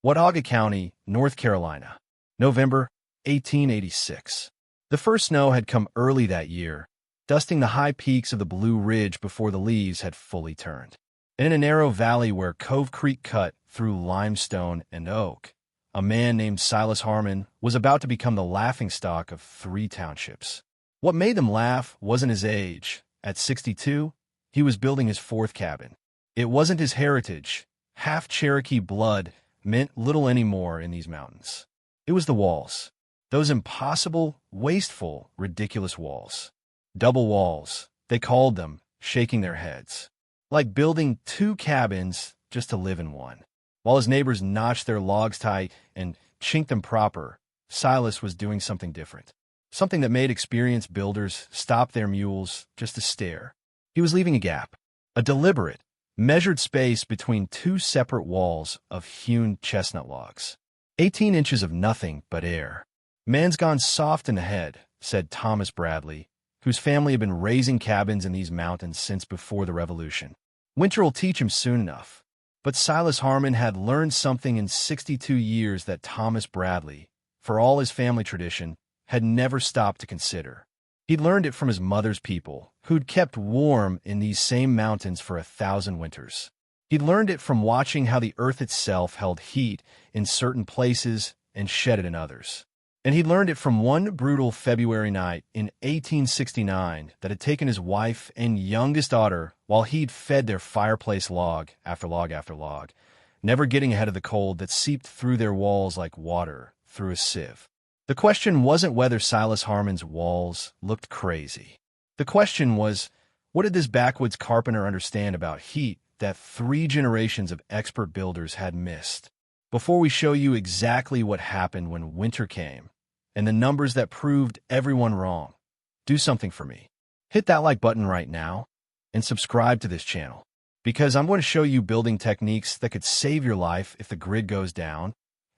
Watauga County, North Carolina, November 1886. The first snow had come early that year, dusting the high peaks of the Blue Ridge before the leaves had fully turned. In a narrow valley where Cove Creek cut through limestone and oak, a man named Silas Harmon was about to become the laughingstock of 3 townships. What made them laugh wasn't his age. At 62, he was building his 4th cabin. It wasn't his heritage. Half Cherokee blood meant little anymore in these mountains. It was the walls. Those impossible, wasteful, ridiculous walls. Double walls, they called them, shaking their heads. Like building 2 cabins just to live in one. While his neighbors notched their logs tight and chinked them proper, Silas was doing something different. Something that made experienced builders stop their mules just to stare. He was leaving a gap, a deliberate, measured space between 2 separate walls of hewn chestnut logs. 18 inches of nothing but air. "Man's gone soft in the head," said Thomas Bradley, whose family had been raising cabins in these mountains since before the Revolution. "Winter will teach him soon enough." But Silas Harmon had learned something in 62 years that Thomas Bradley, for all his family tradition, had never stopped to consider. He'd learned it from his mother's people, who'd kept warm in these same mountains for 1,000 winters. He'd learned it from watching how the earth itself held heat in certain places and shed it in others. And he'd learned it from one brutal February night in 1869 that had taken his wife and youngest daughter while he'd fed their fireplace log after log after log, never getting ahead of the cold that seeped through their walls like water through a sieve. The question wasn't whether Silas Harmon's walls looked crazy. The question was, what did this backwoods carpenter understand about heat that 3 generations of expert builders had missed? Before we show you exactly what happened when winter came, and the numbers that proved everyone wrong, do something for me. Hit that like button right now, and subscribe to this channel, because I'm going to show you building techniques that could save your life if the grid goes down,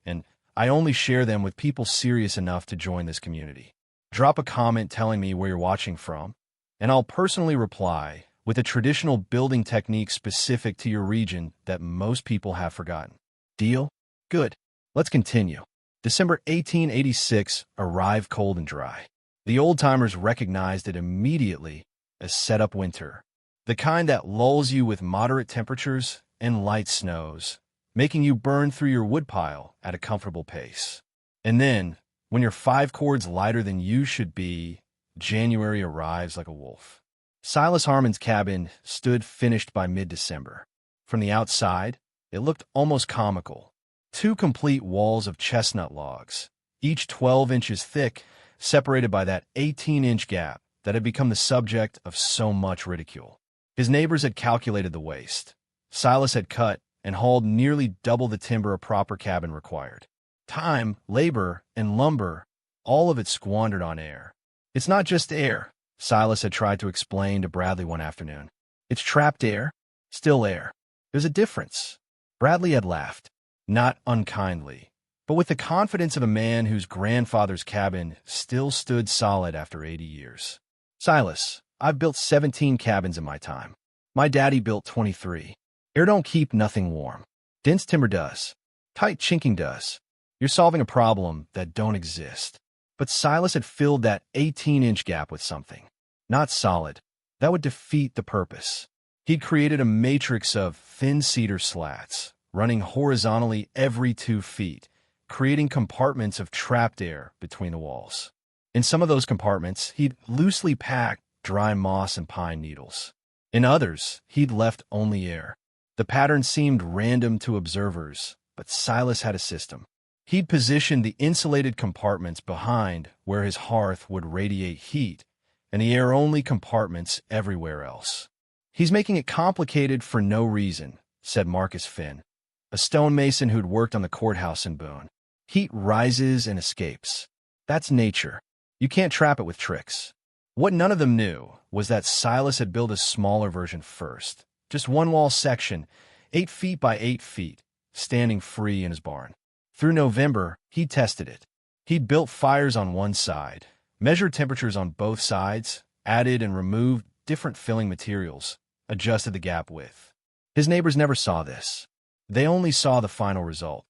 and I only share them with people serious enough to join this community. Drop a comment telling me where you're watching from, and I'll personally reply with a traditional building technique specific to your region that most people have forgotten. Deal? Good. Let's continue. December 1886 arrived cold and dry. The old-timers recognized it immediately as set-up winter, the kind that lulls you with moderate temperatures and light snows, making you burn through your woodpile at a comfortable pace. And then, when you're 5 cords lighter than you should be, January arrives like a wolf. Silas Harmon's cabin stood finished by mid-December. From the outside, it looked almost comical. 2 complete walls of chestnut logs, each 12 inches thick, separated by that 18-inch gap that had become the subject of so much ridicule. His neighbors had calculated the waste. Silas had cut and hauled nearly double the timber a proper cabin required. Time, labor, and lumber, all of it squandered on air. "It's not just air," Silas had tried to explain to Bradley one afternoon. "It's trapped air, still air. There's a difference." Bradley had laughed, not unkindly, but with the confidence of a man whose grandfather's cabin still stood solid after 80 years. "Silas, I've built 17 cabins in my time. My daddy built 23. Air don't keep nothing warm. Dense timber does. Tight chinking does. You're solving a problem that don't exist." But Silas had filled that 18-inch gap with something. Not solid. That would defeat the purpose. He'd created a matrix of thin cedar slats, running horizontally every 2 feet, creating compartments of trapped air between the walls. In some of those compartments, he'd loosely packed dry moss and pine needles. In others, he'd left only air. The pattern seemed random to observers, but Silas had a system. He'd positioned the insulated compartments behind where his hearth would radiate heat, and the air-only compartments everywhere else. "He's making it complicated for no reason," said Marcus Finn, a stonemason who'd worked on the courthouse in Boone. "Heat rises and escapes. That's nature. You can't trap it with tricks." What none of them knew was that Silas had built a smaller version first. Just one wall section, 8 feet by 8 feet, standing free in his barn. Through November, he tested it. He'd built fires on one side, measured temperatures on both sides, added and removed different filling materials, adjusted the gap width. His neighbors never saw this. They only saw the final result,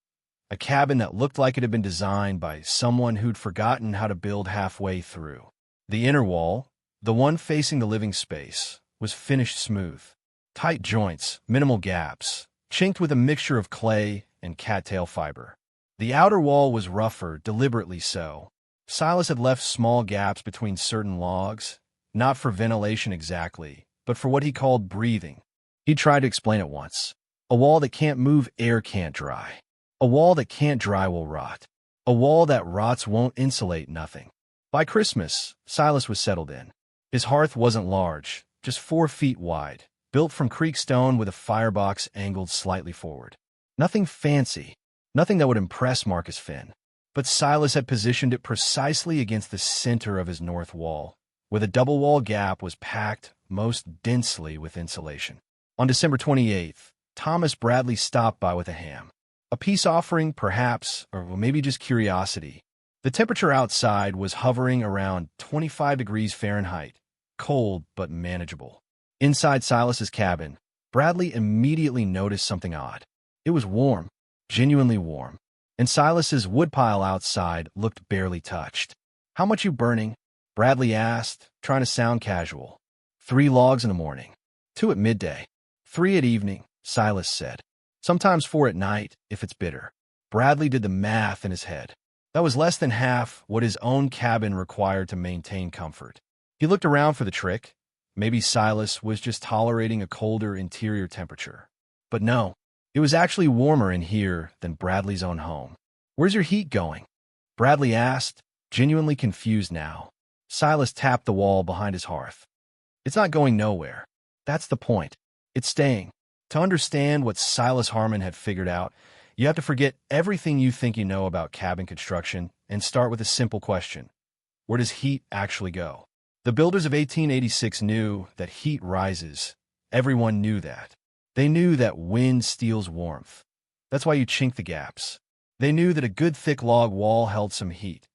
a cabin that looked like it had been designed by someone who'd forgotten how to build halfway through. The inner wall, the one facing the living space, was finished smooth. Tight joints, minimal gaps, chinked with a mixture of clay and cattail fiber. The outer wall was rougher, deliberately so. Silas had left small gaps between certain logs, not for ventilation exactly, but for what he called breathing. He tried to explain it once. A wall that can't move, air can't dry. A wall that can't dry will rot. A wall that rots won't insulate nothing. By Christmas, Silas was settled in. His hearth wasn't large, just 4 feet wide, built from creek stone with a firebox angled slightly forward. Nothing fancy, nothing that would impress Marcus Finn. But Silas had positioned it precisely against the center of his north wall, where the double wall gap was packed most densely with insulation. On December 28th, Thomas Bradley stopped by with a ham. A peace offering, perhaps, or maybe just curiosity. The temperature outside was hovering around 25 degrees Fahrenheit, cold but manageable. Inside Silas's cabin, Bradley immediately noticed something odd. It was warm, genuinely warm, and Silas's woodpile outside looked barely touched. "How much you burning?" Bradley asked, trying to sound casual. 3 logs in the morning, 2 at midday, 3 at evening, Silas said. Sometimes 4 at night, if it's bitter. Bradley did the math in his head. That was less than half what his own cabin required to maintain comfort. He looked around for the trick. Maybe Silas was just tolerating a colder interior temperature. But no, it was actually warmer in here than Bradley's own home. "Where's your heat going?" Bradley asked, genuinely confused now. Silas tapped the wall behind his hearth. "It's not going nowhere. That's the point. It's staying." To understand what Silas Harmon had figured out, you have to forget everything you think you know about cabin construction and start with a simple question. Where does heat actually go? The builders of 1886 knew that heat rises. Everyone knew that. They knew that wind steals warmth. That's why you chink the gaps. They knew that a good thick log wall held some heat.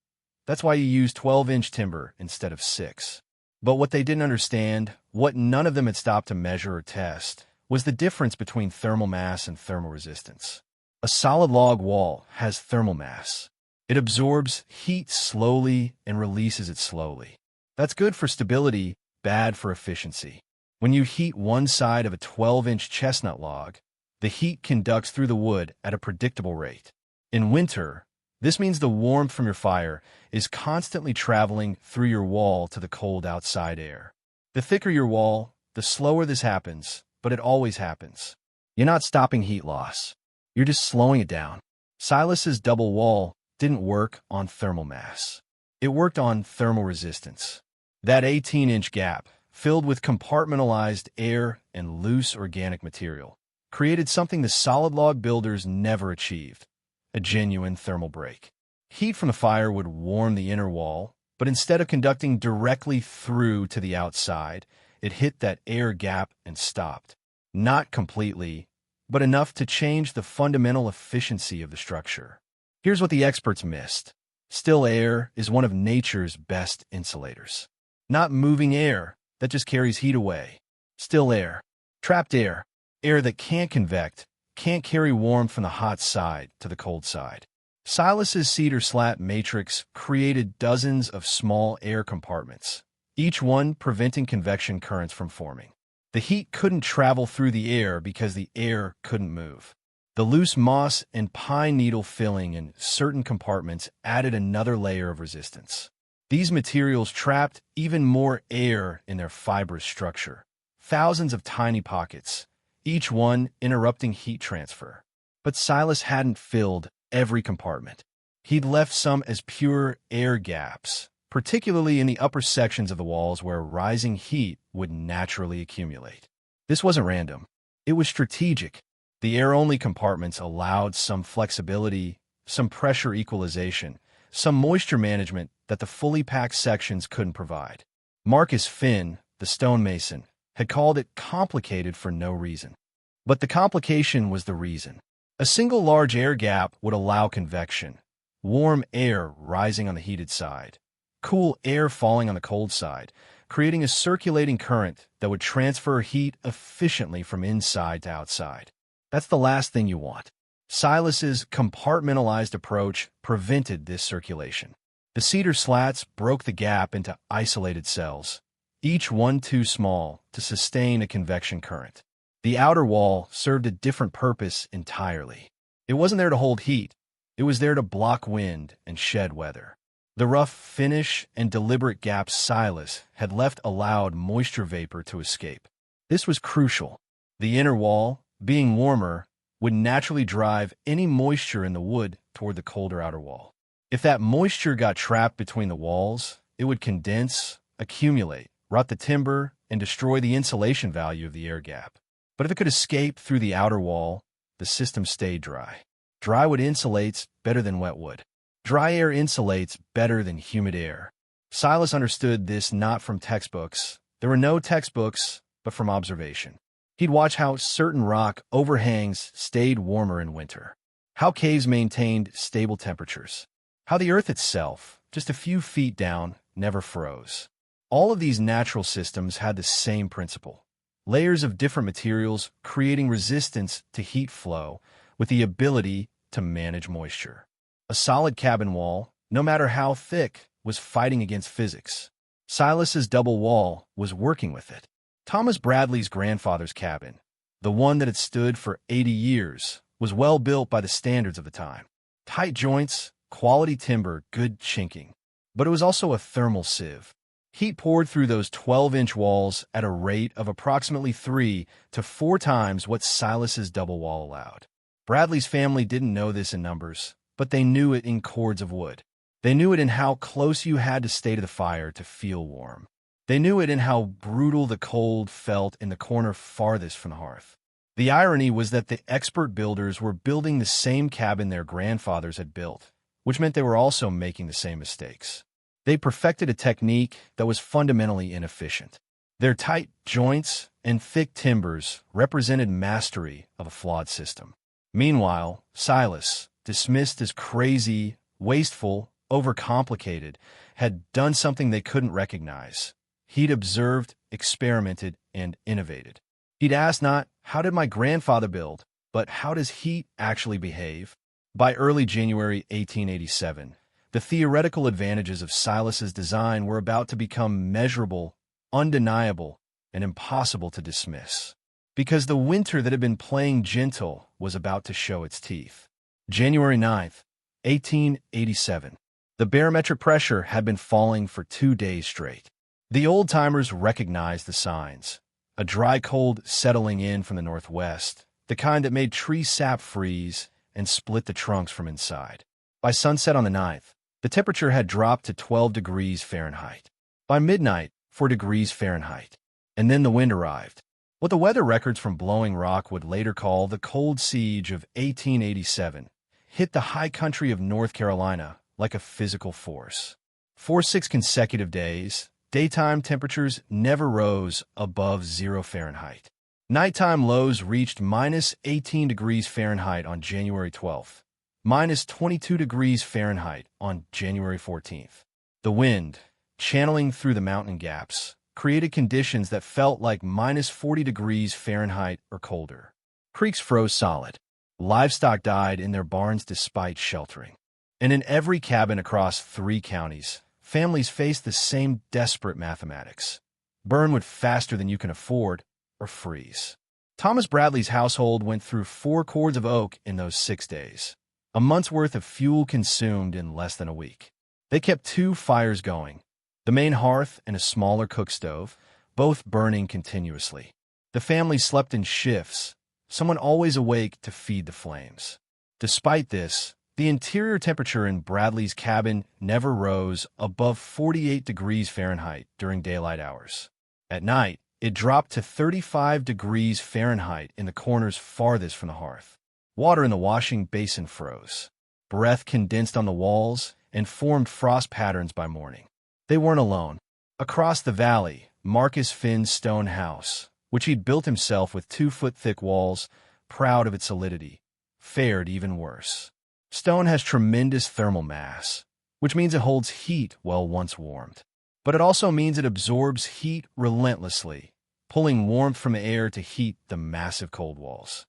That's why you use 12-inch timber instead of 6. But what they didn't understand, what none of them had stopped to measure or test, was the difference between thermal mass and thermal resistance. A solid log wall has thermal mass. It absorbs heat slowly and releases it slowly. That's good for stability, bad for efficiency. When you heat one side of a 12-inch chestnut log, the heat conducts through the wood at a predictable rate. In winter, this means the warmth from your fire is constantly traveling through your wall to the cold outside air. The thicker your wall, the slower this happens, but it always happens. You're not stopping heat loss. You're just slowing it down. Silas's double wall didn't work on thermal mass. It worked on thermal resistance. That 18-inch gap, filled with compartmentalized air and loose organic material, created something the solid log builders never achieved, a genuine thermal break. Heat from the fire would warm the inner wall, but instead of conducting directly through to the outside, it hit that air gap and stopped. Not completely, but enough to change the fundamental efficiency of the structure. Here's what the experts missed. Still air is one of nature's best insulators. Not moving air that just carries heat away. Still air, trapped air, air that can't convect, can't carry warmth from the hot side to the cold side. Silas's cedar slat matrix created dozens of small air compartments, each one preventing convection currents from forming. The heat couldn't travel through the air because the air couldn't move. The loose moss and pine needle filling in certain compartments added another layer of resistance. These materials trapped even more air in their fibrous structure. Thousands of tiny pockets, each one interrupting heat transfer. But Silas hadn't filled every compartment. He'd left some as pure air gaps, particularly in the upper sections of the walls where rising heat would naturally accumulate. This wasn't random. It was strategic. The air-only compartments allowed some flexibility, some pressure equalization, some moisture management that the fully packed sections couldn't provide. Marcus Finn, the stonemason, had called it complicated for no reason. But the complication was the reason. A single large air gap would allow convection, warm air rising on the heated side, cool air falling on the cold side, creating a circulating current that would transfer heat efficiently from inside to outside. That's the last thing you want. Silas's compartmentalized approach prevented this circulation. The cedar slats broke the gap into isolated cells, each one too small to sustain a convection current. The outer wall served a different purpose entirely. It wasn't there to hold heat. It was there to block wind and shed weather. The rough finish and deliberate gaps Silas had left allowed moisture vapor to escape. This was crucial. The inner wall, being warmer, would naturally drive any moisture in the wood toward the colder outer wall. If that moisture got trapped between the walls, it would condense, accumulate, rot the timber, and destroy the insulation value of the air gap. But if it could escape through the outer wall, the system stayed dry. Dry wood insulates better than wet wood. Dry air insulates better than humid air. Silas understood this not from textbooks. There were no textbooks, but from observation. He'd watch how certain rock overhangs stayed warmer in winter, how caves maintained stable temperatures, how the earth itself, just a few feet down, never froze. All of these natural systems had the same principle. Layers of different materials creating resistance to heat flow with the ability to manage moisture. A solid cabin wall, no matter how thick, was fighting against physics. Silas's double wall was working with it. Thomas Bradley's grandfather's cabin, the one that had stood for 80 years, was well built by the standards of the time. Tight joints, quality timber, good chinking. But it was also a thermal sieve. Heat poured through those 12-inch walls at a rate of approximately 3 to 4 times what Silas's double wall allowed. Bradley's family didn't know this in numbers, but they knew it in cords of wood. They knew it in how close you had to stay to the fire to feel warm. They knew it in how brutal the cold felt in the corner farthest from the hearth. The irony was that the expert builders were building the same cabin their grandfathers had built, which meant they were also making the same mistakes. They perfected a technique that was fundamentally inefficient. Their tight joints and thick timbers represented mastery of a flawed system. Meanwhile, Silas, dismissed as crazy, wasteful, overcomplicated, had done something they couldn't recognize. He'd observed, experimented, and innovated. He'd asked not, how did my grandfather build, but how does heat actually behave? By early January 1887, the theoretical advantages of Silas's design were about to become measurable, undeniable, and impossible to dismiss. Because the winter that had been playing gentle was about to show its teeth. January 9th, 1887. The barometric pressure had been falling for 2 days straight. The old-timers recognized the signs. A dry cold settling in from the northwest, the kind that made tree sap freeze and split the trunks from inside. By sunset on the 9th, the temperature had dropped to 12 degrees Fahrenheit. By midnight, 4 degrees Fahrenheit. And then the wind arrived. What the weather records from Blowing Rock would later call the Cold Siege of 1887 hit the high country of North Carolina like a physical force. For 6 consecutive days, daytime temperatures never rose above 0 Fahrenheit. Nighttime lows reached minus 18 degrees Fahrenheit on January 12th, minus 22 degrees Fahrenheit on January 14th. The wind, channeling through the mountain gaps, created conditions that felt like minus 40 degrees Fahrenheit or colder. Creeks froze solid. Livestock died in their barns despite sheltering. And in every cabin across 3 counties, families faced the same desperate mathematics. Burn wood faster than you can afford, or freeze. Thomas Bradley's household went through 4 cords of oak in those 6 days. A month's worth of fuel consumed in less than a week. They kept 2 fires going, the main hearth and a smaller cook stove, both burning continuously. The family slept in shifts, someone always awake to feed the flames. Despite this, the interior temperature in Bradley's cabin never rose above 48 degrees Fahrenheit during daylight hours. At night, it dropped to 35 degrees Fahrenheit in the corners farthest from the hearth. Water in the washing basin froze. Breath condensed on the walls and formed frost patterns by morning. They weren't alone. Across the valley, Marcus Finn's stone house, which he'd built himself with 2-foot-thick walls, proud of its solidity, fared even worse. Stone has tremendous thermal mass, which means it holds heat well once warmed. But it also means it absorbs heat relentlessly, pulling warmth from the air to heat the massive cold walls.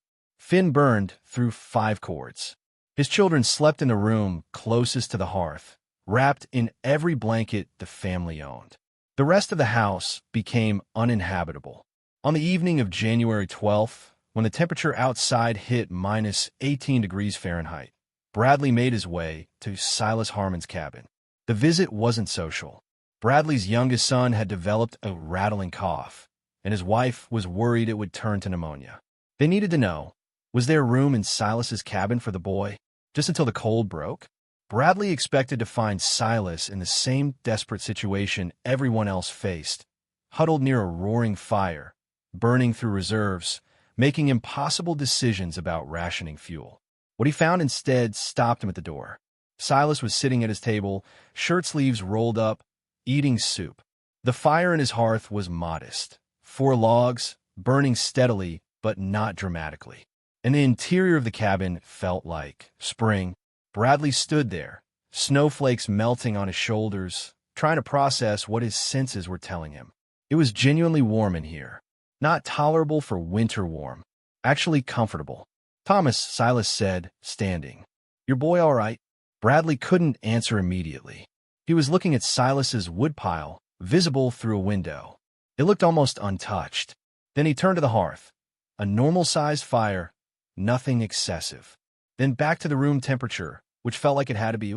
Finn burned through 5 cords. His children slept in the room closest to the hearth, wrapped in every blanket the family owned. The rest of the house became uninhabitable. On the evening of January 12th, when the temperature outside hit minus 18 degrees Fahrenheit, Bradley made his way to Silas Harmon's cabin. The visit wasn't social. Bradley's youngest son had developed a rattling cough, and his wife was worried it would turn to pneumonia. They needed to know, was there room in Silas's cabin for the boy, just until the cold broke? Bradley expected to find Silas in the same desperate situation everyone else faced, huddled near a roaring fire, burning through reserves, making impossible decisions about rationing fuel. What he found instead stopped him at the door. Silas was sitting at his table, shirt sleeves rolled up, eating soup. The fire in his hearth was modest. 4 logs, burning steadily but not dramatically. And the interior of the cabin felt like spring. Bradley stood there, snowflakes melting on his shoulders, trying to process what his senses were telling him. It was genuinely warm in here. Not tolerable for winter warm. Actually comfortable. "Thomas," Silas said, standing. "Your boy all right?" Bradley couldn't answer immediately. He was looking at Silas's woodpile, visible through a window. It looked almost untouched. Then he turned to the hearth. A normal-sized fire, nothing excessive. Then back to the room temperature, which felt like it had to be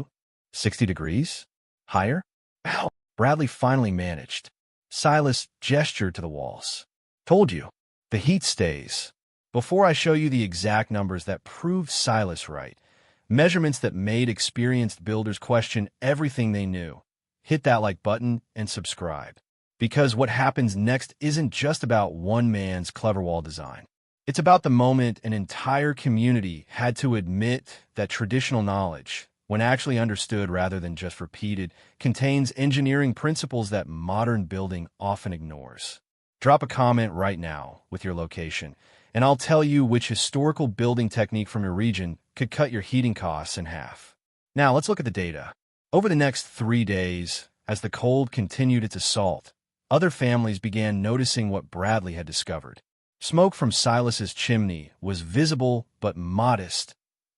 60 degrees? Higher? Ow! Bradley finally managed. Silas gestured to the walls. "Told you. The heat stays." Before I show you the exact numbers that proved Silas right, measurements that made experienced builders question everything they knew, hit that like button and subscribe. Because what happens next isn't just about one man's clever wall design. It's about the moment an entire community had to admit that traditional knowledge, when actually understood rather than just repeated, contains engineering principles that modern building often ignores. Drop a comment right now with your location, and I'll tell you which historical building technique from your region could cut your heating costs in half. Now let's look at the data. Over the next 3 days, as the cold continued its assault, other families began noticing what Bradley had discovered. Smoke from Silas's chimney was visible but modest,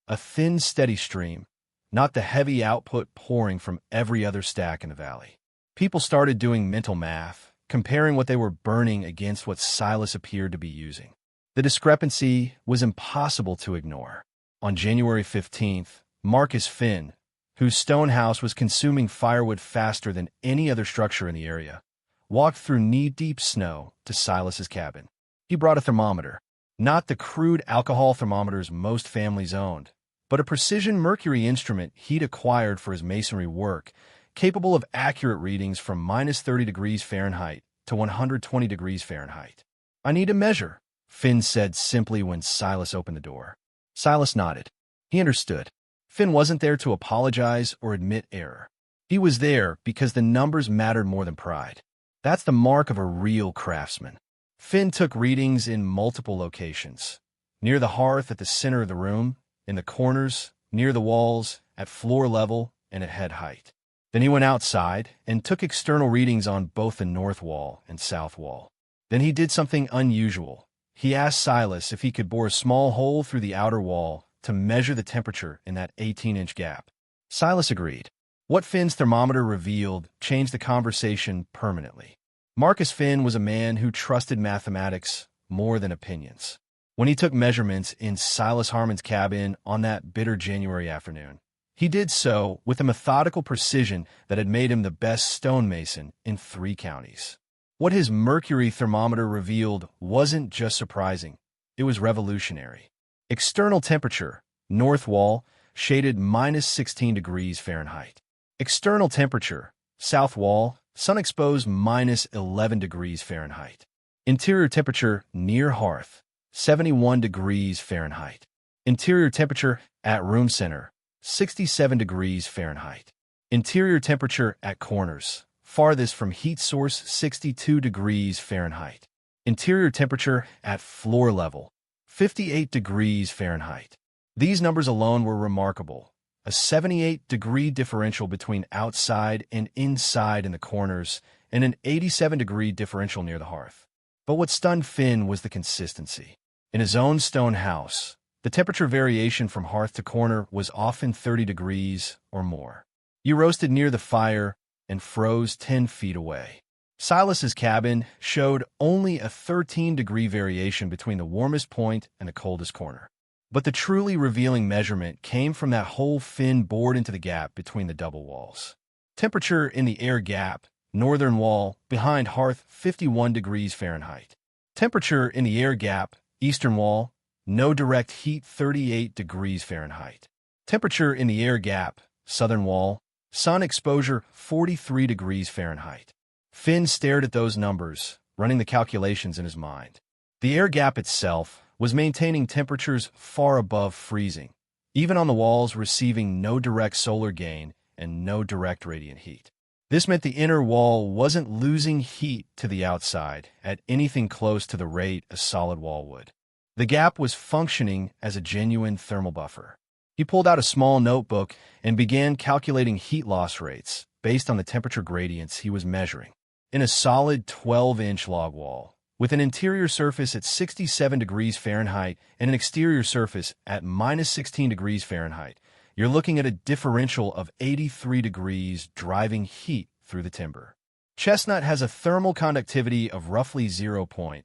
a thin, steady stream, not the heavy output pouring from every other stack in the valley. People started doing mental math, comparing what they were burning against what Silas appeared to be using. The discrepancy was impossible to ignore. On January 15th, Marcus Finn, whose stone house was consuming firewood faster than any other structure in the area, walked through knee-deep snow to Silas's cabin. He brought a thermometer, not the crude alcohol thermometers most families owned, but a precision mercury instrument he'd acquired for his masonry work, capable of accurate readings from minus 30 degrees Fahrenheit to 120 degrees Fahrenheit. "I need a measure," Finn said simply when Silas opened the door. Silas nodded. He understood. Finn wasn't there to apologize or admit error. He was there because the numbers mattered more than pride. That's the mark of a real craftsman. Finn took readings in multiple locations. Near the hearth at the center of the room, in the corners, near the walls, at floor level, and at head height. Then he went outside and took external readings on both the north wall and south wall. Then he did something unusual. He asked Silas if he could bore a small hole through the outer wall to measure the temperature in that 18-inch gap. Silas agreed. What Finn's thermometer revealed changed the conversation permanently. Marcus Finn was a man who trusted mathematics more than opinions. When he took measurements in Silas Harmon's cabin on that bitter January afternoon, he did so with a methodical precision that had made him the best stonemason in 3 counties. What his mercury thermometer revealed wasn't just surprising, it was revolutionary. External temperature, north wall, shaded minus 16 degrees Fahrenheit. External temperature, south wall, sun exposed minus 11 degrees Fahrenheit. Interior temperature near hearth, 71 degrees Fahrenheit. Interior temperature at room center, 67 degrees Fahrenheit. Interior temperature at corners, farthest from heat source, 62 degrees Fahrenheit. Interior temperature at floor level, 58 degrees Fahrenheit. These numbers alone were remarkable. A 78-degree differential between outside and inside in the corners, and an 87-degree differential near the hearth. But what stunned Finn was the consistency. In his own stone house, The temperature variation from hearth to corner was often 30 degrees or more. You roasted near the fire and froze 10 feet away. Silas's cabin showed only a 13-degree variation between the warmest point and the coldest corner. But the truly revealing measurement came from that hole Finn bored into the gap between the double walls. Temperature in the air gap, northern wall, behind hearth, 51 degrees Fahrenheit. Temperature in the air gap, eastern wall, no direct heat, 38 degrees Fahrenheit. Temperature in the air gap, southern wall, sun exposure, 43 degrees Fahrenheit. Finn stared at those numbers, running the calculations in his mind. The air gap itself was maintaining temperatures far above freezing, even on the walls receiving no direct solar gain and no direct radiant heat. This meant the inner wall wasn't losing heat to the outside at anything close to the rate a solid wall would. The gap was functioning as a genuine thermal buffer. He pulled out a small notebook and began calculating heat loss rates based on the temperature gradients he was measuring. In a solid 12-inch log wall, with an interior surface at 67 degrees Fahrenheit and an exterior surface at minus 16 degrees Fahrenheit, you're looking at a differential of 83 degrees driving heat through the timber. Chestnut has a thermal conductivity of roughly 0.12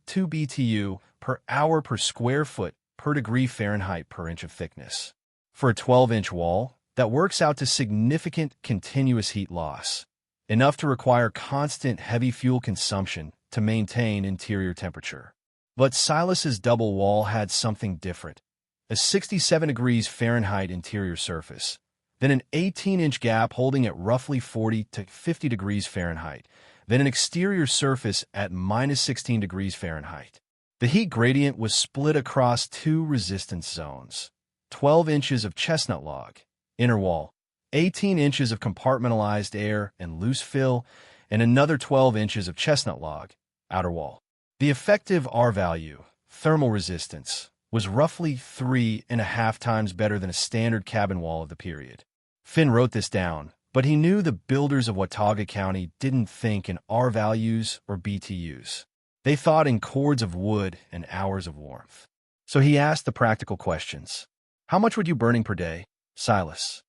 BTU per hour per square foot per degree Fahrenheit per inch of thickness. For a 12-inch wall, that works out to significant continuous heat loss, enough to require constant heavy fuel consumption to maintain interior temperature. But Silas's double wall had something different. A 67 degrees Fahrenheit interior surface, then an 18-inch gap holding at roughly 40 to 50 degrees Fahrenheit, then an exterior surface at minus 16 degrees Fahrenheit. The heat gradient was split across two resistance zones: 12 inches of chestnut log, inner wall, 18 inches of compartmentalized air and loose fill, and another 12 inches of chestnut log, outer wall. The effective R value, thermal resistance, was roughly 3.5 times better than a standard cabin wall of the period. Finn wrote this down, but he knew the builders of Watauga County didn't think in R values or BTUs. They thought in cords of wood and hours of warmth. So he asked the practical questions. How much would you burning per day, Silas?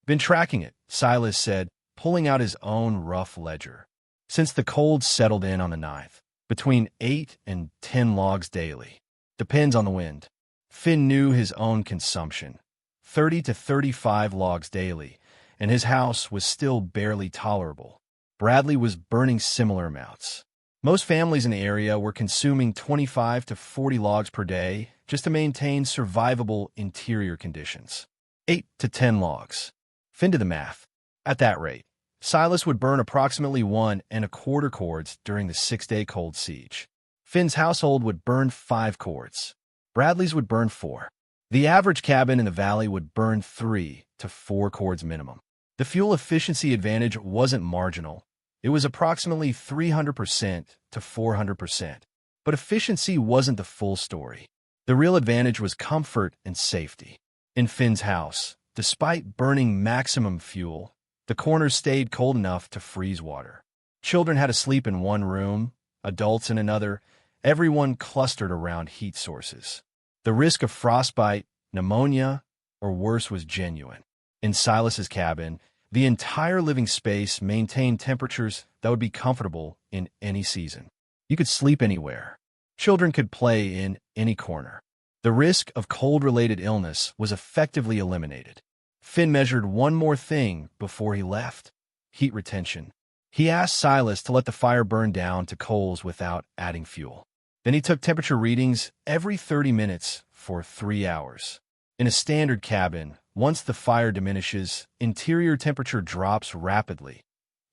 Been tracking it, Silas said, pulling out his own rough ledger. Since the cold settled in on the 9th, between 8 and 10 logs daily. Depends on the wind. Finn knew his own consumption, 30 to 35 logs daily, and his house was still barely tolerable. Bradley was burning similar amounts. Most families in the area were consuming 25 to 40 logs per day just to maintain survivable interior conditions. 8 to 10 logs. Finn did the math. At that rate, Silas would burn approximately 1.25 cords during the 6-day cold siege. Finn's household would burn 5 cords. Bradley's would burn 4. The average cabin in the valley would burn 3 to 4 cords minimum. The fuel efficiency advantage wasn't marginal. It was approximately 300% to 400%. But efficiency wasn't the full story. The real advantage was comfort and safety. In Finn's house, despite burning maximum fuel, the corners stayed cold enough to freeze water. Children had to sleep in one room, adults in another, everyone clustered around heat sources. The risk of frostbite, pneumonia, or worse was genuine. In Silas's cabin, the entire living space maintained temperatures that would be comfortable in any season. You could sleep anywhere. Children could play in any corner. The risk of cold-related illness was effectively eliminated. Finn measured one more thing before he left: heat retention. He asked Silas to let the fire burn down to coals without adding fuel. Then he took temperature readings every 30 minutes for 3 hours. In a standard cabin, once the fire diminishes, interior temperature drops rapidly,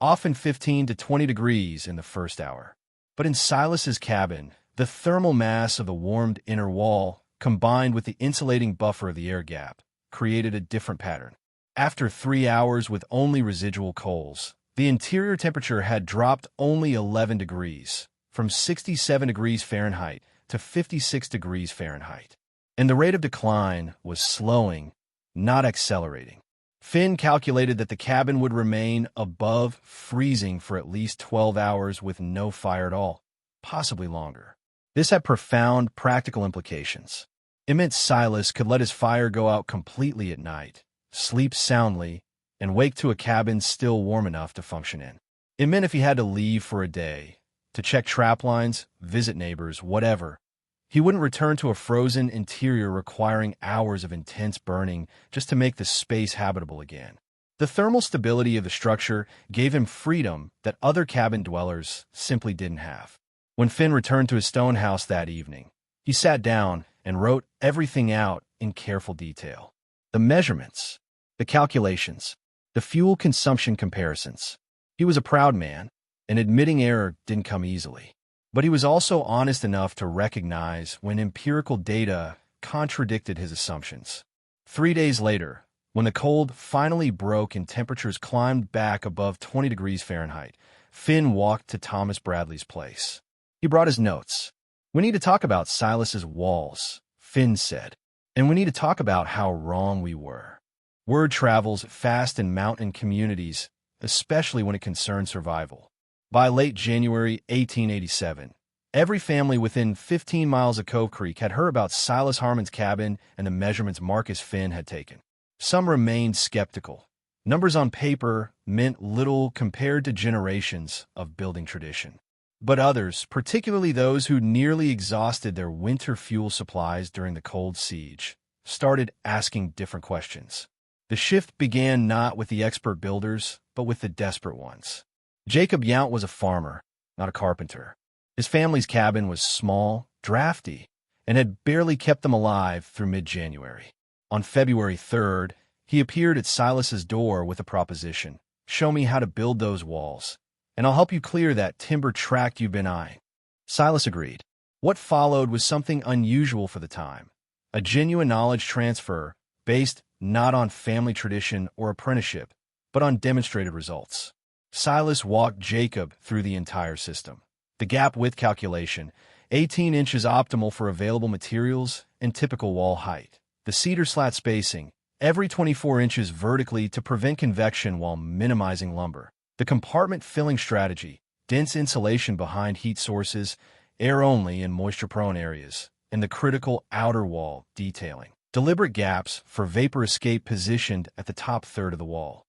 often 15 to 20 degrees in the first hour. But in Silas's cabin, the thermal mass of the warmed inner wall, combined with the insulating buffer of the air gap, created a different pattern. After 3 hours with only residual coals, the interior temperature had dropped only 11 degrees, from 67 degrees Fahrenheit to 56 degrees Fahrenheit. And the rate of decline was slowing, not accelerating. Finn calculated that the cabin would remain above freezing for at least 12 hours with no fire at all, possibly longer. This had profound practical implications. It meant Silas could let his fire go out completely at night, sleep soundly, and wake to a cabin still warm enough to function in. It meant if he had to leave for a day, to check trap lines, visit neighbors, whatever, he wouldn't return to a frozen interior requiring hours of intense burning just to make the space habitable again. The thermal stability of the structure gave him freedom that other cabin dwellers simply didn't have. When Finn returned to his stone house that evening, he sat down and wrote everything out in careful detail. The measurements, the calculations, the fuel consumption comparisons. He was a proud man, and admitting error didn't come easily. But he was also honest enough to recognize when empirical data contradicted his assumptions. 3 days later, when the cold finally broke and temperatures climbed back above 20 degrees Fahrenheit, Finn walked to Thomas Bradley's place. He brought his notes. "We need to talk about Silas's walls," Finn said. "And we need to talk about how wrong we were." Word travels fast in mountain communities, especially when it concerns survival. By late January 1887, every family within 15 miles of Cove Creek had heard about Silas Harmon's cabin and the measurements Marcus Finn had taken. Some remained skeptical. Numbers on paper meant little compared to generations of building tradition. But others, particularly those who nearly exhausted their winter fuel supplies during the cold siege, started asking different questions. The shift began not with the expert builders, but with the desperate ones. Jacob Yount was a farmer, not a carpenter. His family's cabin was small, drafty, and had barely kept them alive through mid-January. On February 3rd, he appeared at Silas's door with a proposition. "Show me how to build those walls, and I'll help you clear that timber tract you've been eyeing." Silas agreed. What followed was something unusual for the time, a genuine knowledge transfer based not on family tradition or apprenticeship, but on demonstrated results. Silas walked Jacob through the entire system. The gap width calculation, 18 inches optimal for available materials and typical wall height. The cedar slat spacing, every 24 inches vertically to prevent convection while minimizing lumber. The compartment filling strategy, dense insulation behind heat sources, air only in moisture-prone areas, and the critical outer wall detailing. Deliberate gaps for vapor escape positioned at the top third of the wall.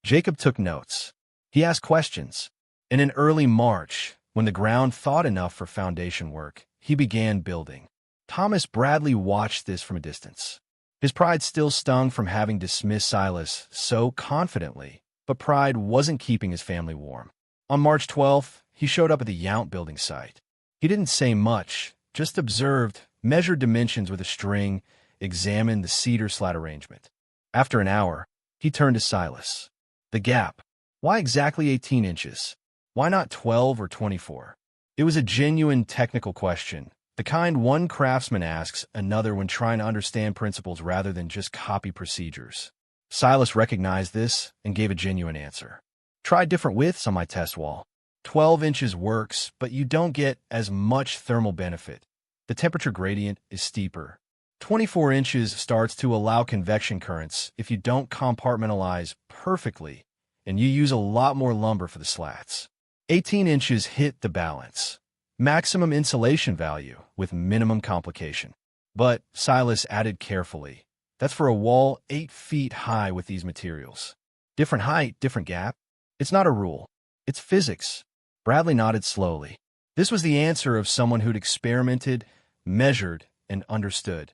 Jacob took notes. He asked questions. And in early March, when the ground thawed enough for foundation work, he began building. Thomas Bradley watched this from a distance. His pride still stung from having dismissed Silas so confidently, but pride wasn't keeping his family warm. On March 12th, he showed up at the Yount building site. He didn't say much, just observed, measured dimensions with a string, examined the cedar slat arrangement. After an hour, he turned to Silas. "The gap. Why exactly 18 inches? Why not 12 or 24? It was a genuine technical question, the kind one craftsman asks another when trying to understand principles rather than just copy procedures. Silas recognized this and gave a genuine answer. "Tried different widths on my test wall. 12 inches works, but you don't get as much thermal benefit. The temperature gradient is steeper. 24 inches starts to allow convection currents if you don't compartmentalize perfectly, and you use a lot more lumber for the slats. 18 inches hit the balance. Maximum insulation value with minimum complication." But, Silas added carefully, "That's for a wall 8 feet high with these materials. Different height, different gap. It's not a rule. It's physics." Bradley nodded slowly. This was the answer of someone who'd experimented, measured, and understood,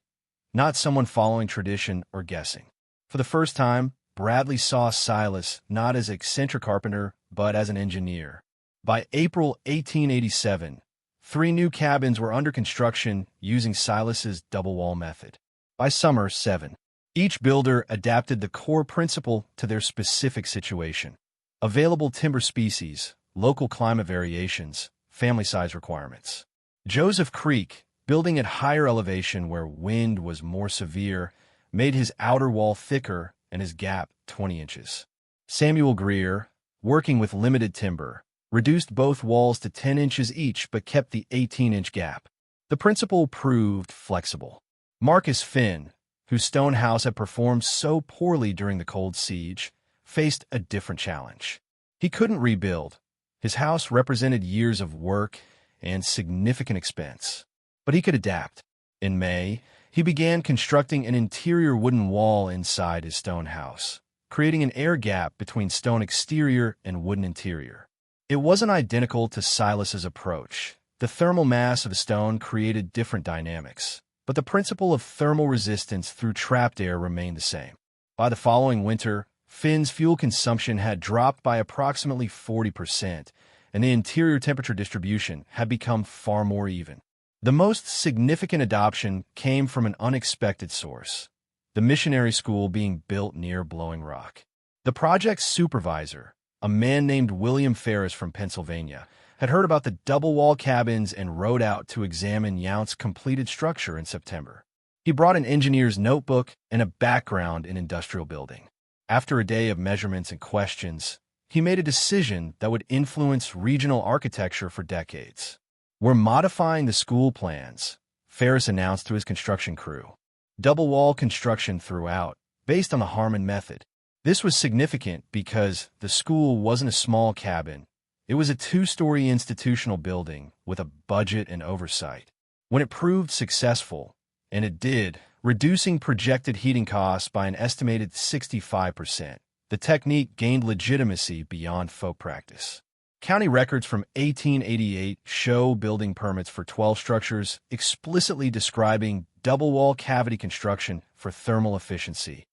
not someone following tradition or guessing. For the first time, Bradley saw Silas not as an eccentric carpenter, but as an engineer. By April 1887, 3 new cabins were under construction using Silas's double-wall method. By summer, 7. Each builder adapted the core principle to their specific situation. Available timber species, local climate variations, family size requirements. Joseph Creek, building at higher elevation where wind was more severe, made his outer wall thicker and his gap 20 inches. Samuel Greer, working with limited timber, reduced both walls to 10 inches each but kept the 18-inch gap. The principle proved flexible. Marcus Finn, whose stone house had performed so poorly during the cold siege, faced a different challenge. He couldn't rebuild. His house represented years of work and significant expense. But he could adapt. In May, He began constructing an interior wooden wall inside his stone house, creating an air gap between stone exterior and wooden interior. It wasn't identical to Silas's approach. The thermal mass of stone created different dynamics, but the principle of thermal resistance through trapped air remained the same. By the following winter, Finn's fuel consumption had dropped by approximately 40%, and the interior temperature distribution had become far more even. The most significant adoption came from an unexpected source, the missionary school being built near Blowing Rock. The project's supervisor, a man named William Ferris from Pennsylvania, had heard about the double-wall cabins and rode out to examine Yount's completed structure in September. He brought an engineer's notebook and a background in industrial building. After a day of measurements and questions, he made a decision that would influence regional architecture for decades. "We're modifying the school plans," Ferris announced to his construction crew. Double-wall construction throughout, based on the Harmon method. This was significant because the school wasn't a small cabin. It was a 2-story institutional building with a budget and oversight. When it proved successful, and it did, reducing projected heating costs by an estimated 65%, the technique gained legitimacy beyond folk practice. County records from 1888 show building permits for 12 structures explicitly describing double-wall cavity construction for thermal efficiency,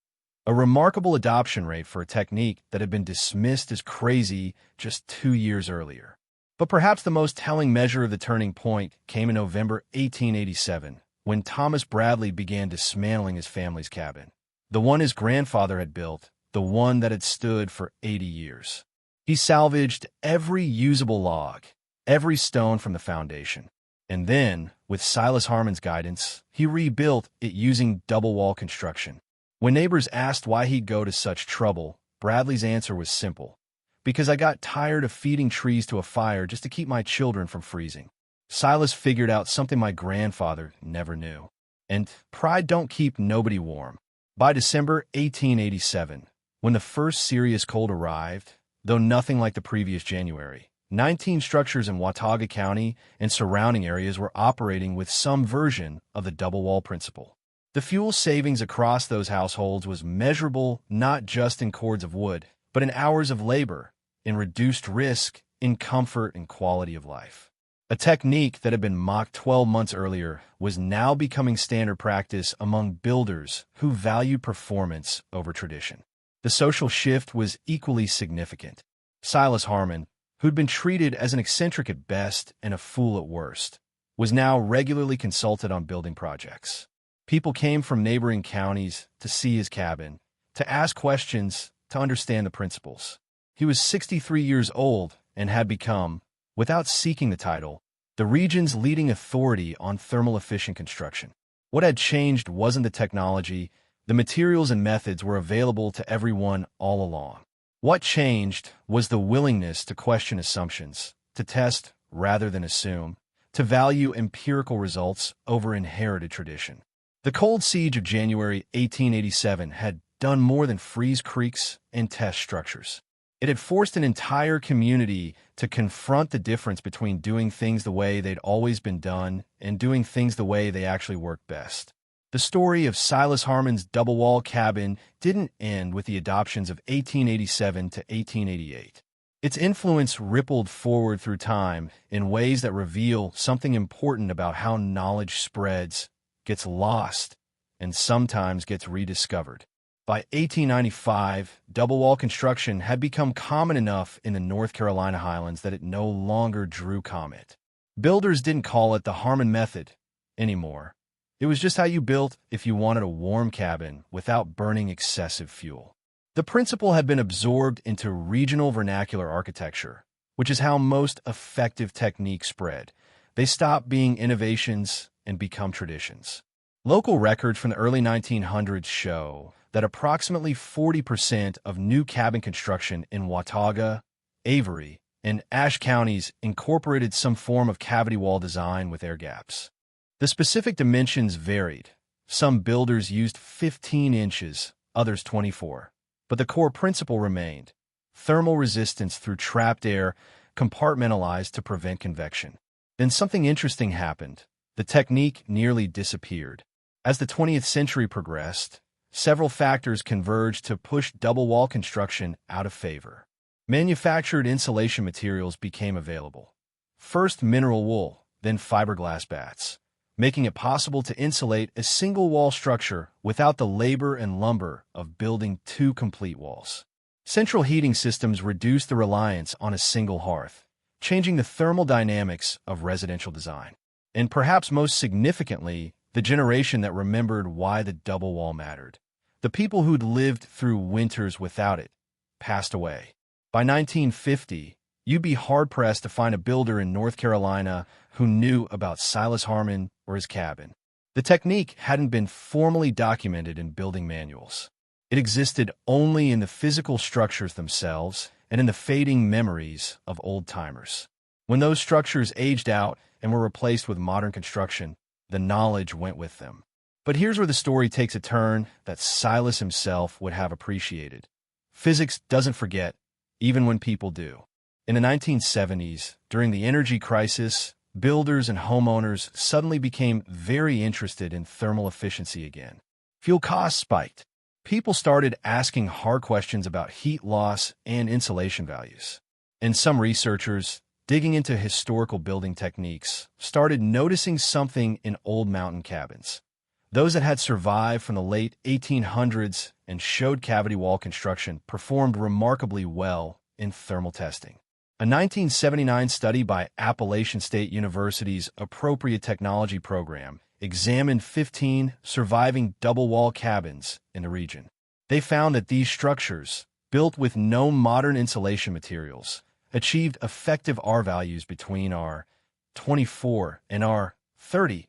a remarkable adoption rate for a technique that had been dismissed as crazy just 2 years earlier. But perhaps the most telling measure of the turning point came in November 1887, when Thomas Bradley began dismantling his family's cabin, the one his grandfather had built, the one that had stood for 80 years. He salvaged every usable log, every stone from the foundation. And then, with Silas Harmon's guidance, he rebuilt it using double-wall construction. When neighbors asked why he'd go to such trouble, Bradley's answer was simple: "Because I got tired of feeding trees to a fire just to keep my children from freezing." Silas figured out something my grandfather never knew. And pride don't keep nobody warm. By December 1887, when the first serious cold arrived, though nothing like the previous January, 19 structures in Watauga County and surrounding areas were operating with some version of the double-wall principle. The fuel savings across those households was measurable not just in cords of wood, but in hours of labor, in reduced risk, in comfort and quality of life. A technique that had been mocked 12 months earlier was now becoming standard practice among builders who valued performance over tradition. The social shift was equally significant. Silas Harmon, who'd been treated as an eccentric at best and a fool at worst, was now regularly consulted on building projects. People came from neighboring counties to see his cabin, to ask questions, to understand the principles. He was 63 years old and had become, without seeking the title, the region's leading authority on thermal-efficient construction. What had changed wasn't the technology. The materials and methods were available to everyone all along. What changed was the willingness to question assumptions, to test rather than assume, to value empirical results over inherited tradition. The cold siege of January 1887 had done more than freeze creeks and test structures. It had forced an entire community to confront the difference between doing things the way they'd always been done and doing things the way they actually worked best. The story of Silas Harmon's double-wall cabin didn't end with the adoptions of 1887 to 1888. Its influence rippled forward through time in ways that reveal something important about how knowledge spreads, gets lost, and sometimes gets rediscovered. By 1895, double-wall construction had become common enough in the North Carolina highlands that it no longer drew comment. Builders didn't call it the Harmon method anymore. It was just how you built if you wanted a warm cabin without burning excessive fuel. The principle had been absorbed into regional vernacular architecture, which is how most effective techniques spread. They stopped being innovations and become traditions. Local records from the early 1900s show that approximately 40% of new cabin construction in Watauga, Avery, and Ashe counties incorporated some form of cavity wall design with air gaps. The specific dimensions varied. Some builders used 15 inches, others 24. But the core principle remained: thermal resistance through trapped air, compartmentalized to prevent convection. Then something interesting happened. The technique nearly disappeared. As the 20th century progressed, several factors converged to push double wall construction out of favor. Manufactured insulation materials became available. First mineral wool, then fiberglass bats, making it possible to insulate a single wall structure without the labor and lumber of building two complete walls. Central heating systems reduced the reliance on a single hearth, changing the thermal dynamics of residential design. And perhaps most significantly, the generation that remembered why the double wall mattered. The people who'd lived through winters without it passed away. By 1950, you'd be hard-pressed to find a builder in North Carolina who knew about Silas Harmon or his cabin. The technique hadn't been formally documented in building manuals. It existed only in the physical structures themselves and in the fading memories of old-timers. When those structures aged out and were replaced with modern construction, the knowledge went with them. But here's where the story takes a turn that Silas himself would have appreciated. Physics doesn't forget, even when people do. In the 1970s, during the energy crisis, builders and homeowners suddenly became very interested in thermal efficiency again. Fuel costs spiked. People started asking hard questions about heat loss and insulation values. And some researchers, digging into historical building techniques, started noticing something in old mountain cabins. Those that had survived from the late 1800s and showed cavity wall construction performed remarkably well in thermal testing. A 1979 study by Appalachian State University's Appropriate Technology Program examined 15 surviving double-wall cabins in the region. They found that these structures, built with no modern insulation materials, achieved effective R values between R24 and R30,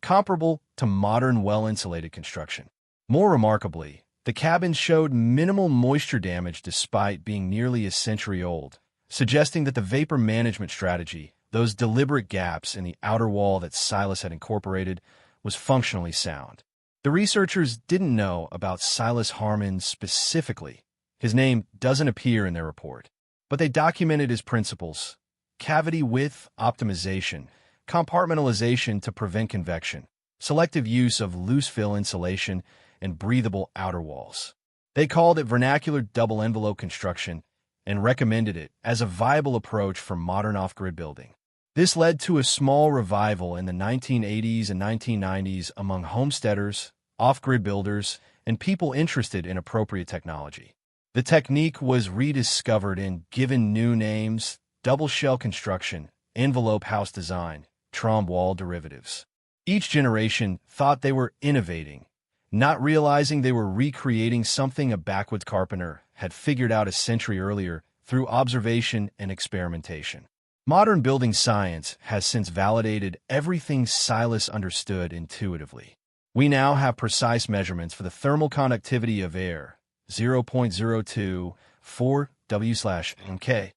comparable to modern well-insulated construction. More remarkably, the cabins showed minimal moisture damage despite being nearly a century old, suggesting that the vapor management strategy, those deliberate gaps in the outer wall that Silas had incorporated, was functionally sound. The researchers didn't know about Silas Harmon specifically. His name doesn't appear in their report. But they documented his principles: cavity width optimization, compartmentalization to prevent convection, selective use of loose-fill insulation, and breathable outer walls. They called it vernacular double-envelope construction and recommended it as a viable approach for modern off-grid building. This led to a small revival in the 1980s and 1990s among homesteaders, off-grid builders, and people interested in appropriate technology. The technique was rediscovered and given new names: double shell construction, envelope house design, trombe wall derivatives. Each generation thought they were innovating, not realizing they were recreating something a backwoods carpenter had figured out a century earlier through observation and experimentation. Modern building science has since validated everything Silas understood intuitively. We now have precise measurements for the thermal conductivity of air, 0.024 W/K.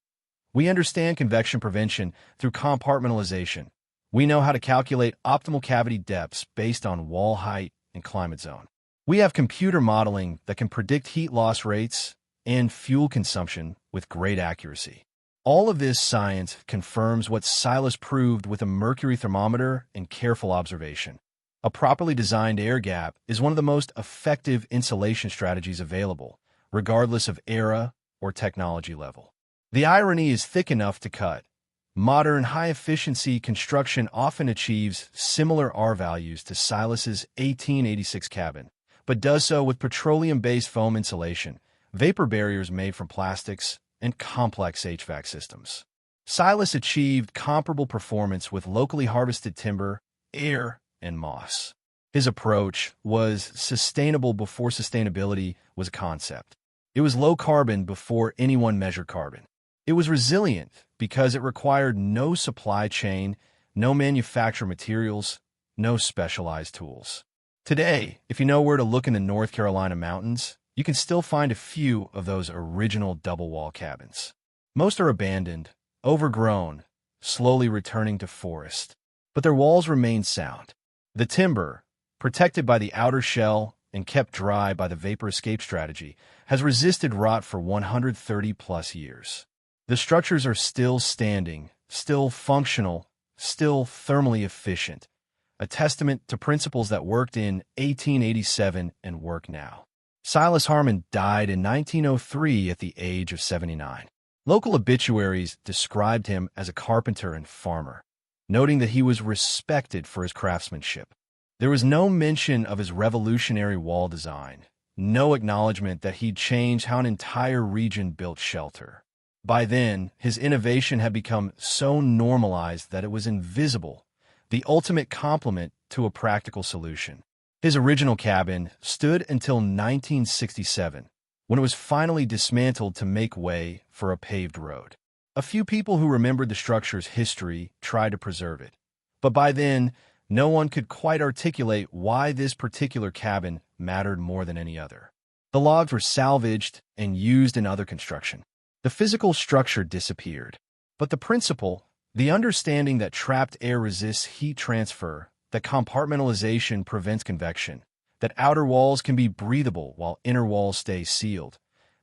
We understand convection prevention through compartmentalization. We know how to calculate optimal cavity depths based on wall height and climate zone. We have computer modeling that can predict heat loss rates and fuel consumption with great accuracy. All of this science confirms what Silas proved with a mercury thermometer and careful observation. A properly designed air gap is one of the most effective insulation strategies available, regardless of era or technology level. The irony is thick enough to cut. Modern, high-efficiency construction often achieves similar R values to Silas's 1886 cabin, but does so with petroleum-based foam insulation, vapor barriers made from plastics, and complex HVAC systems. Silas achieved comparable performance with locally harvested timber, air, and moss. His approach was sustainable before sustainability was a concept. It was low carbon before anyone measured carbon. It was resilient because it required no supply chain, no manufactured materials, no specialized tools. Today, if you know where to look in the North Carolina mountains, you can still find a few of those original double-wall cabins. Most are abandoned, overgrown, slowly returning to forest, but their walls remain sound. The timber, protected by the outer shell and kept dry by the vapor escape strategy, has resisted rot for 130-plus years. The structures are still standing, still functional, still thermally efficient, a testament to principles that worked in 1887 and work now. Silas Harmon died in 1903 at the age of 79. Local obituaries described him as a carpenter and farmer, noting that he was respected for his craftsmanship. There was no mention of his revolutionary wall design, no acknowledgement that he'd changed how an entire region built shelter. By then, his innovation had become so normalized that it was invisible, the ultimate complement to a practical solution. His original cabin stood until 1967, when it was finally dismantled to make way for a paved road. A few people who remembered the structure's history tried to preserve it, but by then, no one could quite articulate why this particular cabin mattered more than any other. The logs were salvaged and used in other construction. The physical structure disappeared, but the principle, the understanding that trapped air resists heat transfer, that compartmentalization prevents convection, that outer walls can be breathable while inner walls stay sealed,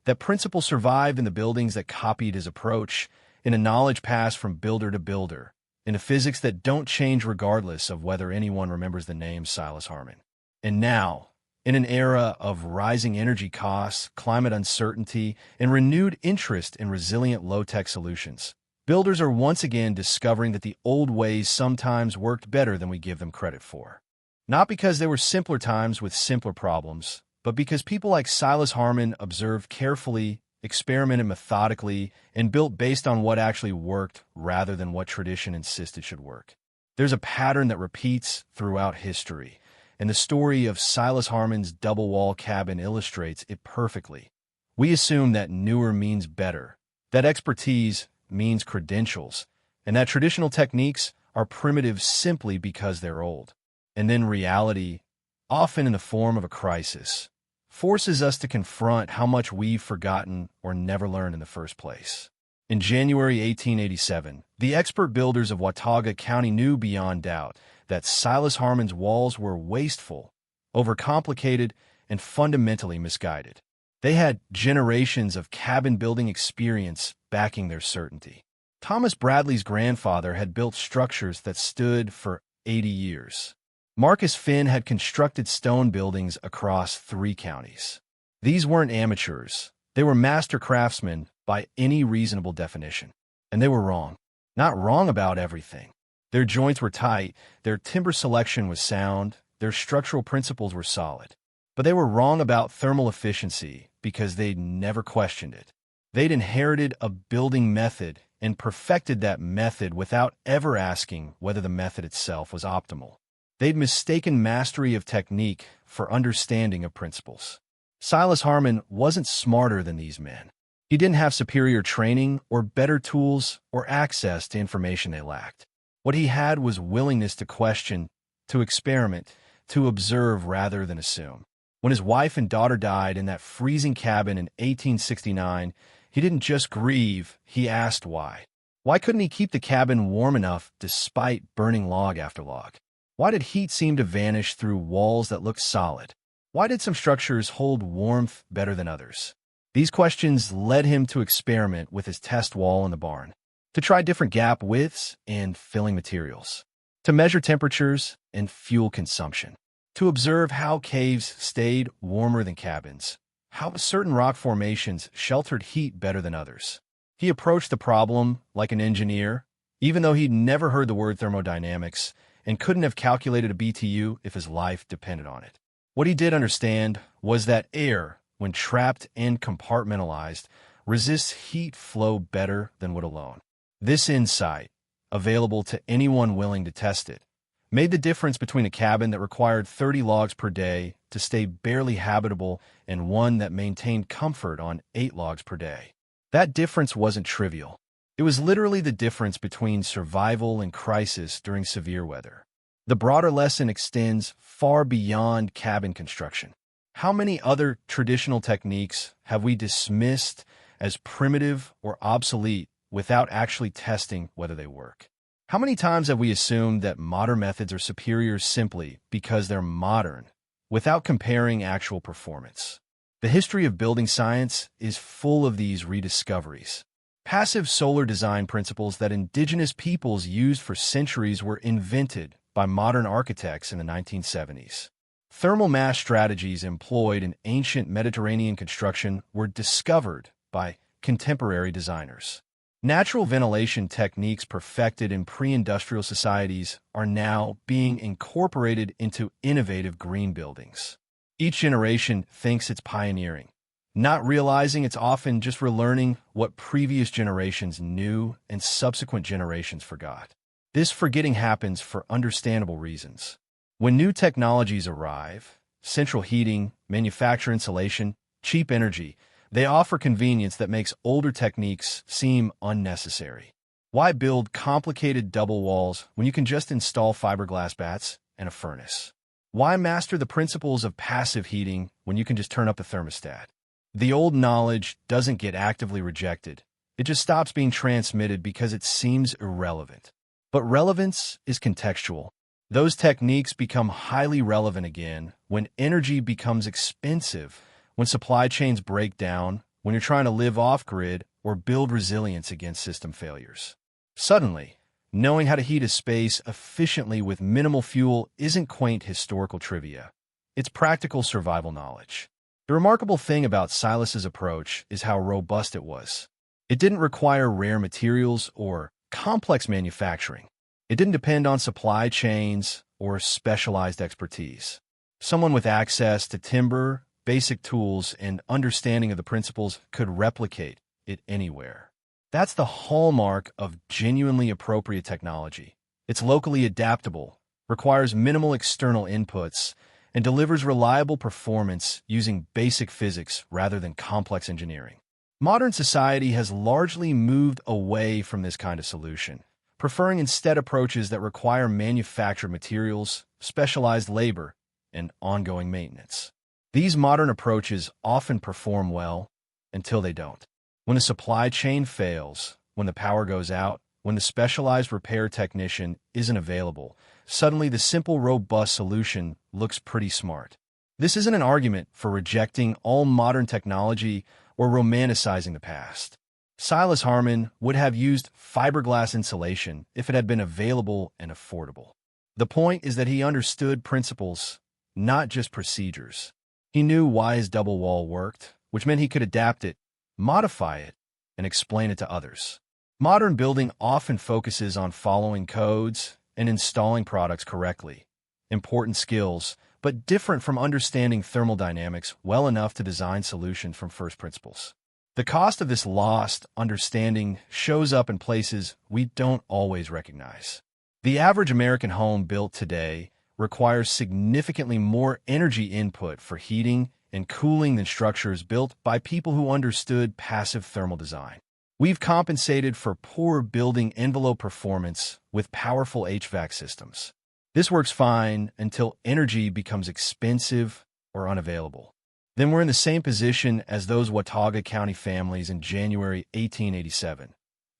that principle survived in the buildings that copied his approach, in a knowledge passed from builder to builder, in a physics that don't change regardless of whether anyone remembers the name Silas Harmon. And now, in an era of rising energy costs, climate uncertainty, and renewed interest in resilient low-tech solutions, builders are once again discovering that the old ways sometimes worked better than we give them credit for. Not because there were simpler times with simpler problems, but because people like Silas Harmon observed carefully, experimented methodically, and built based on what actually worked rather than what tradition insisted should work. There's a pattern that repeats throughout history, and the story of Silas Harmon's double-wall cabin illustrates it perfectly. We assume that newer means better, that expertise means credentials, and that traditional techniques are primitive simply because they're old. And then reality, often in the form of a crisis, forces us to confront how much we've forgotten or never learned in the first place. In January 1887, the expert builders of Watauga County knew beyond doubt that Silas Harmon's walls were wasteful, overcomplicated, and fundamentally misguided. They had generations of cabin building experience backing their certainty. Thomas Bradley's grandfather had built structures that stood for 80 years. Marcus Finn had constructed stone buildings across 3 counties. These weren't amateurs. They were master craftsmen by any reasonable definition. And they were wrong. Not wrong about everything. Their joints were tight, their timber selection was sound, their structural principles were solid. But they were wrong about thermal efficiency because they'd never questioned it. They'd inherited a building method and perfected that method without ever asking whether the method itself was optimal. They'd mistaken mastery of technique for understanding of principles. Silas Harmon wasn't smarter than these men. He didn't have superior training or better tools or access to information they lacked. What he had was willingness to question, to experiment, to observe rather than assume. When his wife and daughter died in that freezing cabin in 1869, he didn't just grieve, he asked why. Why couldn't he keep the cabin warm enough despite burning log after log? Why did heat seem to vanish through walls that looked solid? Why did some structures hold warmth better than others? These questions led him to experiment with his test wall in the barn, to try different gap widths and filling materials, to measure temperatures and fuel consumption, to observe how caves stayed warmer than cabins, how certain rock formations sheltered heat better than others. He approached the problem like an engineer, even though he'd never heard the word thermodynamics and couldn't have calculated a BTU if his life depended on it. What he did understand was that air, when trapped and compartmentalized, resists heat flow better than wood alone. This insight, available to anyone willing to test it, made the difference between a cabin that required 30 logs per day to stay barely habitable and one that maintained comfort on 8 logs per day. That difference wasn't trivial. It was literally the difference between survival and crisis during severe weather. The broader lesson extends far beyond cabin construction. How many other traditional techniques have we dismissed as primitive or obsolete without actually testing whether they work? How many times have we assumed that modern methods are superior simply because they're modern, without comparing actual performance? The history of building science is full of these rediscoveries. Passive solar design principles that indigenous peoples used for centuries were invented, by modern architects in the 1970s. Thermal mass strategies employed in ancient Mediterranean construction were discovered by contemporary designers. Natural ventilation techniques perfected in pre-industrial societies are now being incorporated into innovative green buildings. Each generation thinks it's pioneering, not realizing it's often just relearning what previous generations knew and subsequent generations forgot. This forgetting happens for understandable reasons. When new technologies arrive, central heating, manufactured insulation, cheap energy, they offer convenience that makes older techniques seem unnecessary. Why build complicated double walls when you can just install fiberglass bats and a furnace? Why master the principles of passive heating when you can just turn up a thermostat? The old knowledge doesn't get actively rejected. It just stops being transmitted because it seems irrelevant. But relevance is contextual. Those techniques become highly relevant again when energy becomes expensive, when supply chains break down, when you're trying to live off-grid or build resilience against system failures. Suddenly, knowing how to heat a space efficiently with minimal fuel isn't quaint historical trivia. It's practical survival knowledge. The remarkable thing about Silas's approach is how robust it was. It didn't require rare materials or complex manufacturing. It didn't depend on supply chains or specialized expertise. Someone with access to timber, basic tools, and understanding of the principles could replicate it anywhere. That's the hallmark of genuinely appropriate technology. It's locally adaptable, requires minimal external inputs, and delivers reliable performance using basic physics rather than complex engineering. Modern society has largely moved away from this kind of solution, preferring instead approaches that require manufactured materials, specialized labor, and ongoing maintenance. These modern approaches often perform well until they don't. When the supply chain fails, when the power goes out, when the specialized repair technician isn't available, suddenly the simple, robust solution looks pretty smart. This isn't an argument for rejecting all modern technology or romanticizing the past. Silas Harmon would have used fiberglass insulation if it had been available and affordable. The point is that he understood principles, not just procedures. He knew why his double wall worked, which meant he could adapt it, modify it, and explain it to others. Modern building often focuses on following codes and installing products correctly. Important skills, but different from understanding thermodynamics well enough to design solutions from first principles. The cost of this lost understanding shows up in places we don't always recognize. The average American home built today requires significantly more energy input for heating and cooling than structures built by people who understood passive thermal design. We've compensated for poor building envelope performance with powerful HVAC systems. This works fine until energy becomes expensive or unavailable. Then we're in the same position as those Watauga County families in January 1887,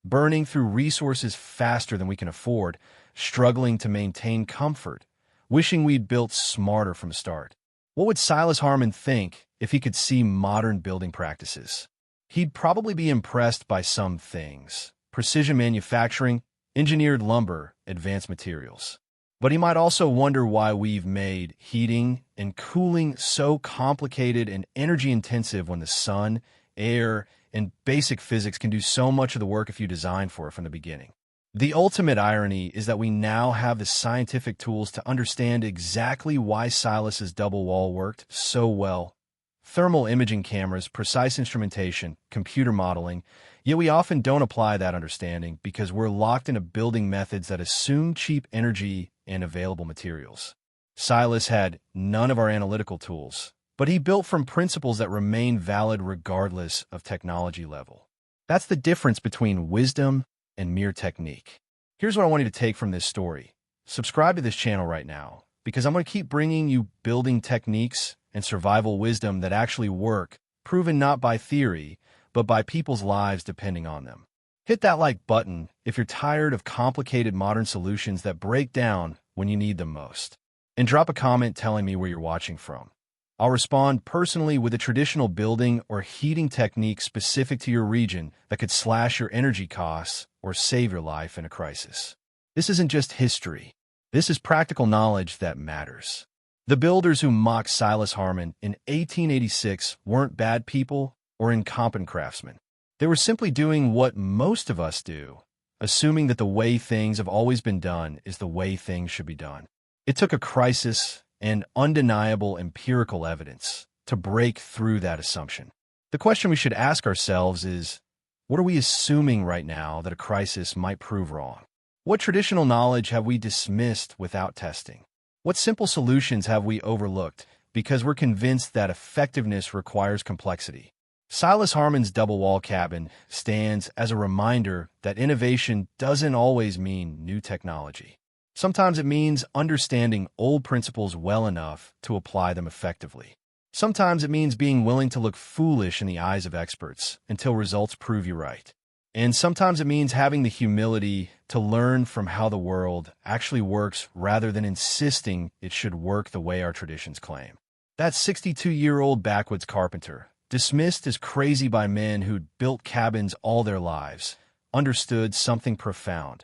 burning through resources faster than we can afford, struggling to maintain comfort, wishing we'd built smarter from the start. What would Silas Harmon think if he could see modern building practices? He'd probably be impressed by some things: precision manufacturing, engineered lumber, advanced materials. But he might also wonder why we've made heating and cooling so complicated and energy-intensive when the sun, air, and basic physics can do so much of the work if you design for it from the beginning. The ultimate irony is that we now have the scientific tools to understand exactly why Silas's double wall worked so well. Thermal imaging cameras, precise instrumentation, computer modeling, yet we often don't apply that understanding because we're locked into building methods that assume cheap energy and available materials. Silas had none of our analytical tools, but he built from principles that remain valid regardless of technology level. That's the difference between wisdom and mere technique. Here's what I want you to take from this story. Subscribe to this channel right now, because I'm going to keep bringing you building techniques and survival wisdom that actually work, proven not by theory, but by people's lives depending on them. Hit that like button if you're tired of complicated modern solutions that break down when you need them most. And drop a comment telling me where you're watching from. I'll respond personally with a traditional building or heating technique specific to your region that could slash your energy costs or save your life in a crisis. This isn't just history. This is practical knowledge that matters. The builders who mocked Silas Harmon in 1886 weren't bad people or incompetent craftsmen. They were simply doing what most of us do, assuming that the way things have always been done is the way things should be done. It took a crisis and undeniable empirical evidence to break through that assumption. The question we should ask ourselves is, what are we assuming right now that a crisis might prove wrong? What traditional knowledge have we dismissed without testing? What simple solutions have we overlooked because we're convinced that effectiveness requires complexity? Silas Harmon's double wall cabin stands as a reminder that innovation doesn't always mean new technology. Sometimes it means understanding old principles well enough to apply them effectively. Sometimes it means being willing to look foolish in the eyes of experts until results prove you right. And sometimes it means having the humility to learn from how the world actually works rather than insisting it should work the way our traditions claim. That 62-year-old backwoods carpenter, dismissed as crazy by men who'd built cabins all their lives, understood something profound.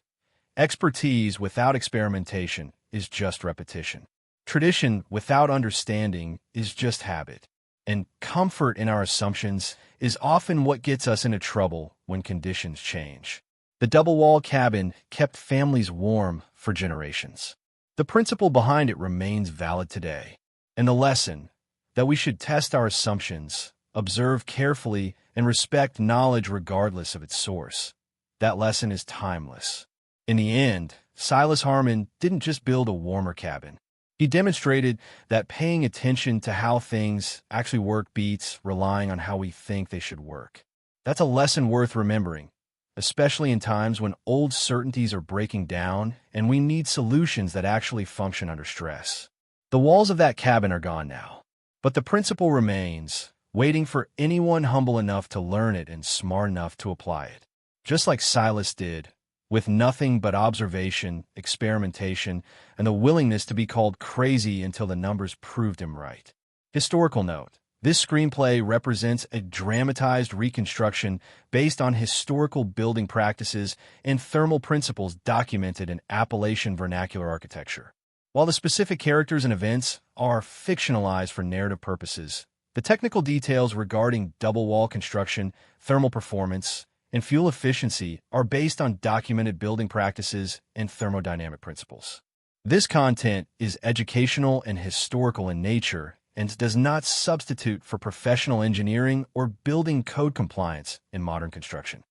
Expertise without experimentation is just repetition. Tradition without understanding is just habit. And comfort in our assumptions is often what gets us into trouble when conditions change. The double-wall cabin kept families warm for generations. The principle behind it remains valid today. And the lesson, that we should test our assumptions, observe carefully, and respect knowledge regardless of its source. That lesson is timeless. In the end, Silas Harmon didn't just build a warmer cabin. He demonstrated that paying attention to how things actually work beats relying on how we think they should work. That's a lesson worth remembering, especially in times when old certainties are breaking down and we need solutions that actually function under stress. The walls of that cabin are gone now, but the principle remains, waiting for anyone humble enough to learn it and smart enough to apply it. Just like Silas did, with nothing but observation, experimentation, and the willingness to be called crazy until the numbers proved him right. Historical note: this screenplay represents a dramatized reconstruction based on historical building practices and thermal principles documented in Appalachian vernacular architecture. While the specific characters and events are fictionalized for narrative purposes, the technical details regarding double wall construction, thermal performance, and fuel efficiency are based on documented building practices and thermodynamic principles. This content is educational and historical in nature and does not substitute for professional engineering or building code compliance in modern construction.